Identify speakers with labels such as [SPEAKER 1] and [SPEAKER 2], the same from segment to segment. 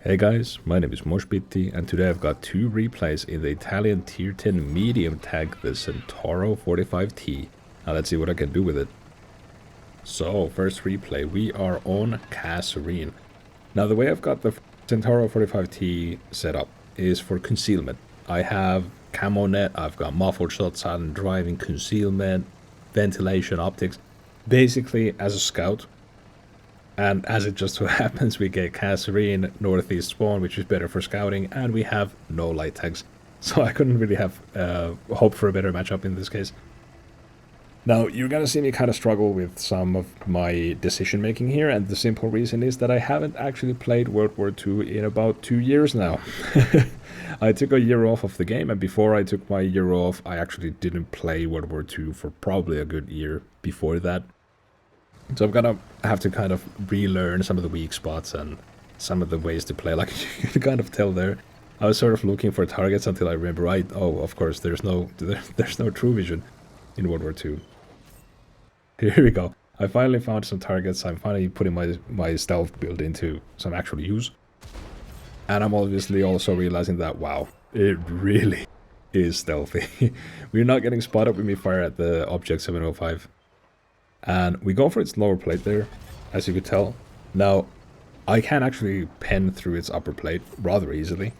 [SPEAKER 1] Hey guys, my name is Moshpiti, and today I've got two replays in the Italian tier 10 medium tag, the Centauro 45T. Now let's see what I can do with it. So, first replay, we are on Kasserine. Now the way I've got the Centauro 45T set up is for concealment. I have camo net, I've got muffled shot, silent driving, concealment, ventilation, optics. Basically, as a scout, and as it just so happens, we get Kasserine, Northeast Spawn, which is better for scouting, and we have no light tags. So I couldn't really have hope for a better matchup in this case. Now, you're gonna see me kind of struggle with some of my decision making here, and the simple reason is that I haven't actually played World War II in about 2 years now. I took a year off of the game, and before I took my year off, I actually didn't play World War II for probably a good year before that. So I'm gonna have to kind of relearn some of the weak spots and some of the ways to play. Like you can kind of tell there, I was sort of looking for targets until I remember. Oh, of course, there's no true vision in World War II. Here we go. I finally found some targets. I'm finally putting my stealth build into some actual use, and I'm obviously also realizing that wow, it really is stealthy. We're not getting spotted when we fire at the object 705. And we go for its lower plate there, as you could tell. Now, I can actually pen through its upper plate rather easily,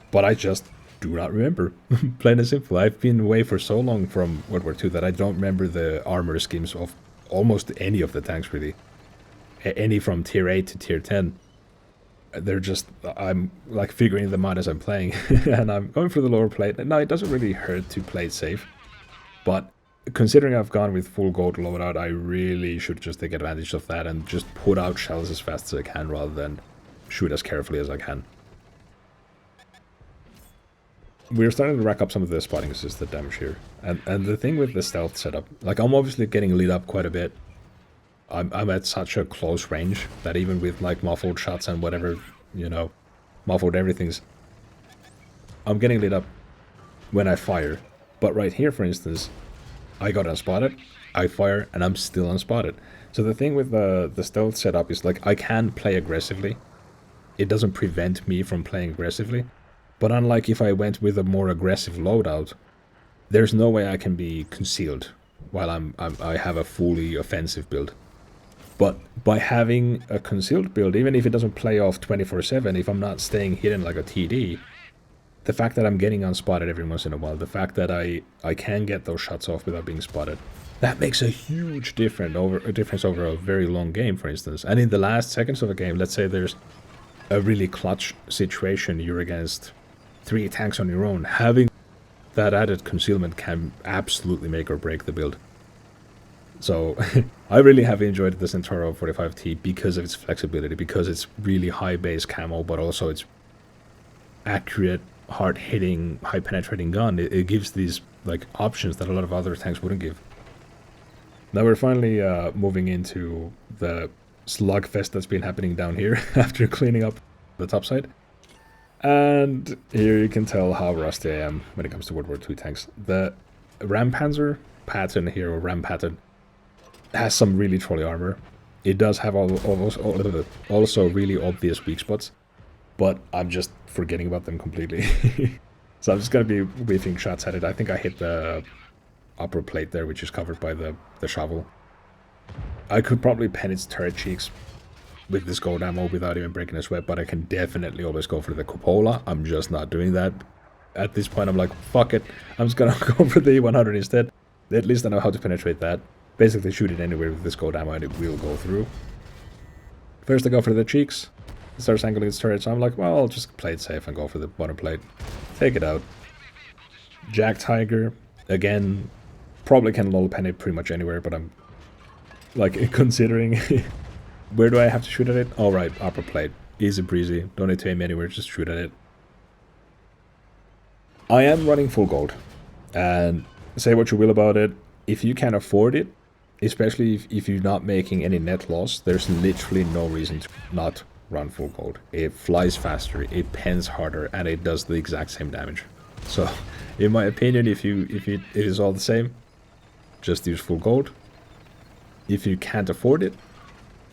[SPEAKER 1] but I just do not remember. Plain and simple. I've been away for so long from World War II that I don't remember the armor schemes of almost any of the tanks, really. Any from tier 8 to tier 10. They're just, I'm like figuring them out as I'm playing, and I'm going for the lower plate. Now, it doesn't really hurt to play it safe, but considering I've gone with full gold loadout, I really should just take advantage of that and just put out shells as fast as I can rather than shoot as carefully as I can. We're starting to rack up some of the spotting assisted damage here. And the thing with the stealth setup, like I'm obviously getting lit up quite a bit. I'm at such a close range that even with like muffled shots and whatever, you know, muffled everything's, I'm getting lit up when I fire. But right here, for instance, I got unspotted, I fire, and I'm still unspotted. So the thing with the stealth setup is like I can play aggressively. It doesn't prevent me from playing aggressively. But unlike if I went with a more aggressive loadout, there's no way I can be concealed while I have a fully offensive build. But by having a concealed build, even if it doesn't play off 24/7, if I'm not staying hidden like a TD, the fact that I'm getting unspotted every once in a while, the fact that I can get those shots off without being spotted, that makes a huge difference over a very long game, for instance. And in the last seconds of a game, let's say there's a really clutch situation, you're against 3 tanks on your own, having that added concealment can absolutely make or break the build. So I really have enjoyed the Centauro 45T because of its flexibility, because it's really high base camo, but also it's accurate, hard-hitting, high-penetrating gun. It gives these like options that a lot of other tanks wouldn't give. Now we're finally moving into the slugfest that's been happening down here after cleaning up the top side. And here you can tell how rusty I am when it comes to World War II tanks. The Rampanzer pattern here, or Ram pattern, has some really trolley armor. It does have also really obvious weak spots, but I'm just forgetting about them completely. So I'm just going to be whiffing shots at it. I think I hit the upper plate there, which is covered by the shovel. I could probably pen its turret cheeks with this gold ammo without even breaking a sweat, but I can definitely always go for the cupola. I'm just not doing that. At this point, I'm like, fuck it. I'm just going to go for the E100 instead. At least I know how to penetrate that. Basically shoot it anywhere with this gold ammo and it will go through. First I go for the cheeks. It starts angling its turret, so I'm like, well, I'll just play it safe and go for the bottom plate. Take it out. Jack Tiger, again, probably can lol pen it pretty much anywhere, but I'm like considering where do I have to shoot at it? Alright, upper plate. Easy breezy. Don't need to aim anywhere, just shoot at it. I am running full gold. And say what you will about it, if you can afford it, especially if you're not making any net loss, there's literally no reason to not run full gold. It flies faster, it pens harder, and it does the exact same damage. So, in my opinion, if it is all the same, just use full gold. If you can't afford it,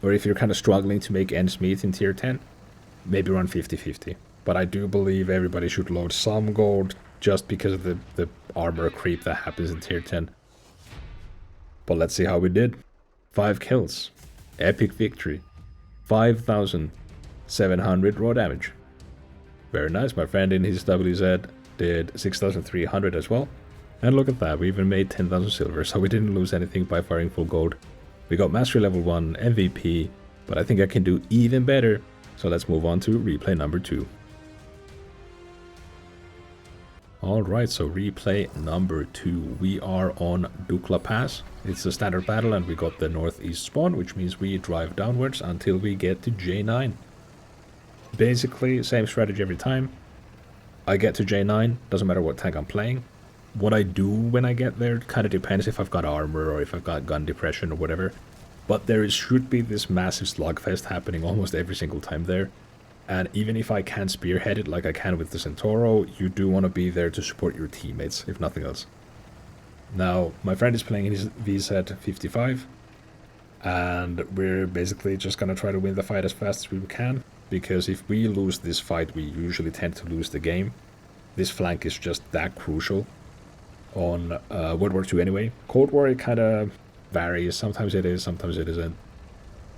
[SPEAKER 1] or if you're kind of struggling to make ends meet in tier 10, maybe around 50-50. But I do believe everybody should load some gold just because of the armor creep that happens in tier 10. But let's see how we did. 5 kills. Epic victory. 5,700 raw damage. Very nice. My friend in his WZ did 6,300 as well. And look at that, we even made 10,000 silver, so we didn't lose anything by firing full gold. We got Mastery level 1, MVP, but I think I can do even better. So let's move on to replay number 2. Alright, so replay number 2. We are on Dukla Pass. It's a standard battle and we got the northeast spawn, which means we drive downwards until we get to J9. Basically, same strategy every time. I get to J9, doesn't matter what tank I'm playing. What I do when I get there kind of depends if I've got armor or if I've got gun depression or whatever. But there should be this massive slugfest happening almost every single time there. And even if I can't spearhead it like I can with the Centauro, you do want to be there to support your teammates, if nothing else. Now, my friend is playing in his VZ 55. And we're basically just going to try to win the fight as fast as we can. Because if we lose this fight, we usually tend to lose the game. This flank is just that crucial. On World War II anyway. Cold War, it kind of varies. Sometimes it is, sometimes it isn't.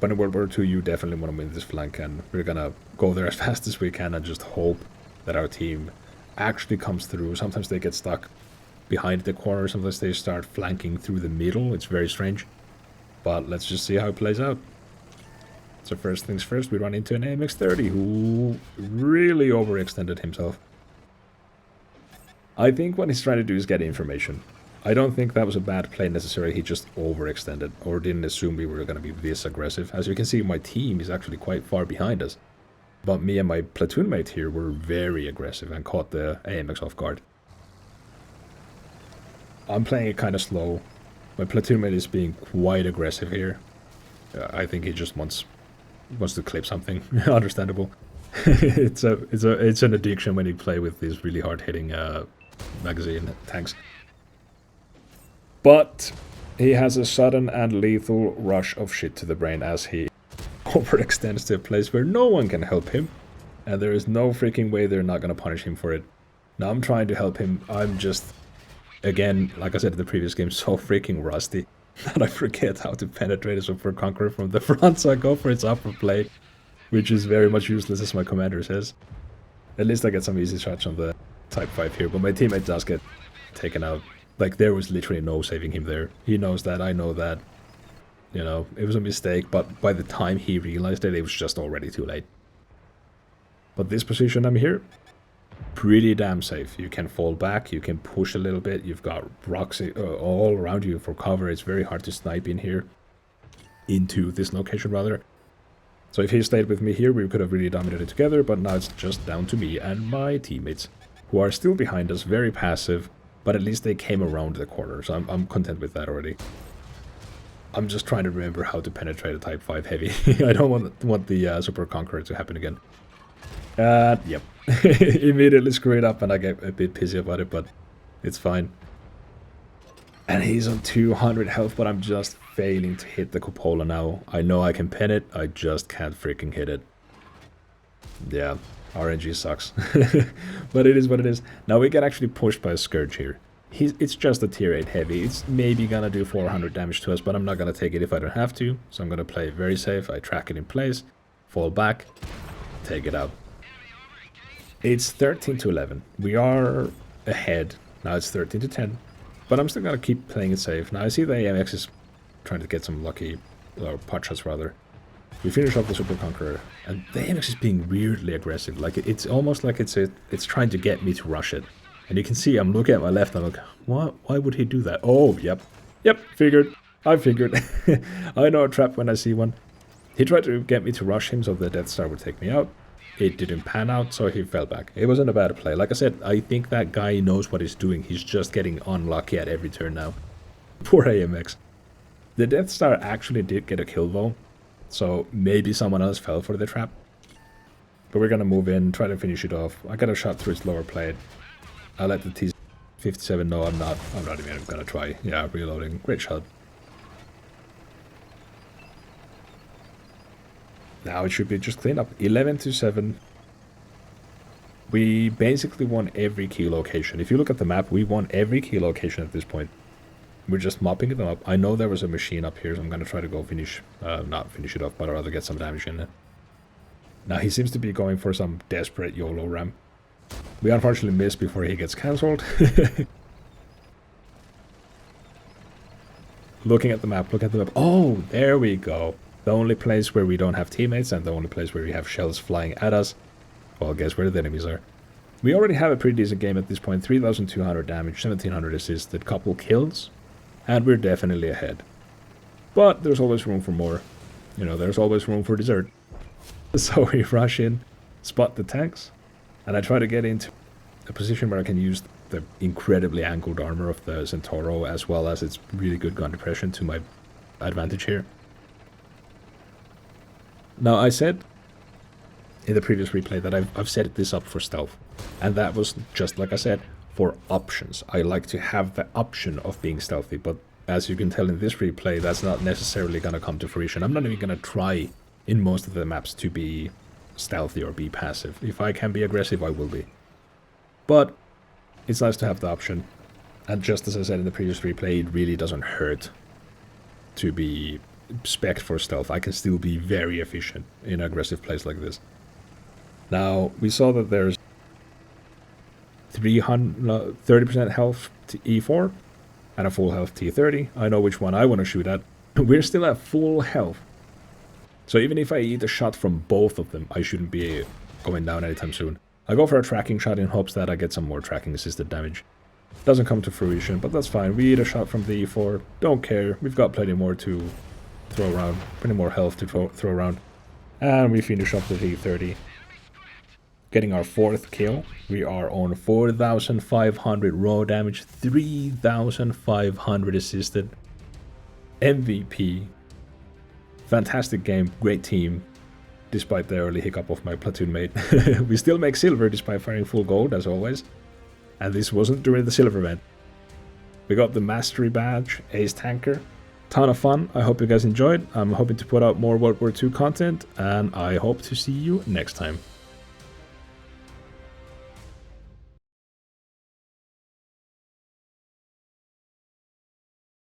[SPEAKER 1] But in World War II, you definitely want to win this flank, and we're gonna go there as fast as we can and just hope that our team actually comes through. Sometimes they get stuck behind the corner, sometimes they start flanking through the middle. It's very strange. But let's just see how it plays out. So first things first, we run into an AMX-30 who really overextended himself. I think what he's trying to do is get information. I don't think that was a bad play necessarily, he just overextended or didn't assume we were going to be this aggressive. As you can see, my team is actually quite far behind us. But me and my platoon mate here were very aggressive and caught the AMX off guard. I'm playing it kind of slow. My platoon mate is being quite aggressive here. I think he just wants to clip something. Understandable. it's an addiction when you play with these really hard-hitting magazine tanks. But he has a sudden and lethal rush of shit to the brain as he overextends to a place where no one can help him. And there is no freaking way they're not going to punish him for it. Now I'm trying to help him. I'm just, again, like I said in the previous game, so freaking rusty that I forget how to penetrate a Super Conqueror from the front. So I go for its upper plate, which is very much useless as my commander says. At least I get some easy shots on the Type 5 here, but my teammate does get taken out. Like, there was literally no saving him there. He knows that, I know that. You know, it was a mistake, but by the time he realized it, it was just already too late. But this position I'm here, pretty damn safe. You can fall back, you can push a little bit, you've got rocks all around you for cover. It's very hard to snipe in here. Into this location, rather. So if he stayed with me here, we could have really dominated together, but now it's just down to me and my teammates, who are still behind us, very passive, but at least they came around the corner, so I'm content with that already. I'm just trying to remember how to penetrate a Type 5 heavy. I don't want the Super Conqueror to happen again. Yep. Immediately screw it up and I get a bit pissy about it, but it's fine. And he's on 200 health, but I'm just failing to hit the cupola now. I know I can pen it, I just can't freaking hit it. Yeah, RNG sucks. But it is what it is. Now we get actually pushed by a Scourge here. It's just a tier 8 heavy. It's maybe gonna do 400 damage to us, but I'm not gonna take it if I don't have to. So I'm gonna play very safe. I track it in place, fall back, take it out. It's 13 to 11. We are ahead. Now it's 13 to 10. But I'm still gonna keep playing it safe. Now I see the AMX is trying to get some lucky, or pot shots rather. We finish off the Super Conqueror, and the AMX is being weirdly aggressive. Like it's almost like it's trying to get me to rush it. And you can see I'm looking at my left, I'm like, what? Why would he do that? Oh, yep, figured. I figured. I know a trap when I see one. He tried to get me to rush him so the Death Star would take me out. It didn't pan out, so he fell back. It wasn't a bad play. Like I said, I think that guy knows what he's doing. He's just getting unlucky at every turn now. Poor AMX. The Death Star actually did get a kill though, so maybe someone else fell for the trap. But we're gonna move in, try to finish it off. I got a shot through its lower plate. I let the T-57 know I'm not even gonna try. Yeah, reloading. Great shot. Now it should be just clean up. 11-7. We basically won every key location. If you look at the map, we won every key location at this point. We're just mopping them up. I know there was a machine up here, so I'm going to try to go finish, not finish it off, but I'd rather get some damage in it. Now he seems to be going for some desperate YOLO ram. We unfortunately missed before he gets cancelled. Looking at the map, look at the map. Oh, there we go. The only place where we don't have teammates and the only place where we have shells flying at us. Well, guess where the enemies are. We already have a pretty decent game at this point. 3,200 damage, 1,700 assisted, couple kills. And we're definitely ahead. But there's always room for more. You know, there's always room for dessert. So we rush in, spot the tanks, and I try to get into a position where I can use the incredibly angled armor of the Centauro, as well as its really good gun depression to my advantage here. Now, I said in the previous replay that I've set this up for stealth, and that was just like I said, for options. I like to have the option of being stealthy, but as you can tell in this replay, that's not necessarily going to come to fruition. I'm not even going to try in most of the maps to be stealthy or be passive. If I can be aggressive, I will be. But it's nice to have the option, and just as I said in the previous replay, it really doesn't hurt to be spec'd for stealth. I can still be very efficient in an aggressive place like this. Now, we saw that there's 30% health to E4 and a full health T30. I know which one I want to shoot at. We're still at full health. So even if I eat a shot from both of them, I shouldn't be going down anytime soon. I go for a tracking shot in hopes that I get some more tracking assisted damage. Doesn't come to fruition, but that's fine. We eat a shot from the E4. Don't care. We've got plenty more to throw around. Plenty more health to throw around. And we finish off the T30. Getting our 4th kill. We are on 4,500 raw damage, 3,500 assisted. MVP. Fantastic game, great team, despite the early hiccup of my platoon mate. We still make silver despite firing full gold, as always. And this wasn't during the silver event. We got the Mastery Badge, Ace Tanker. Ton of fun. I hope you guys enjoyed. I'm hoping to put out more World War II content, and I hope to see you next time.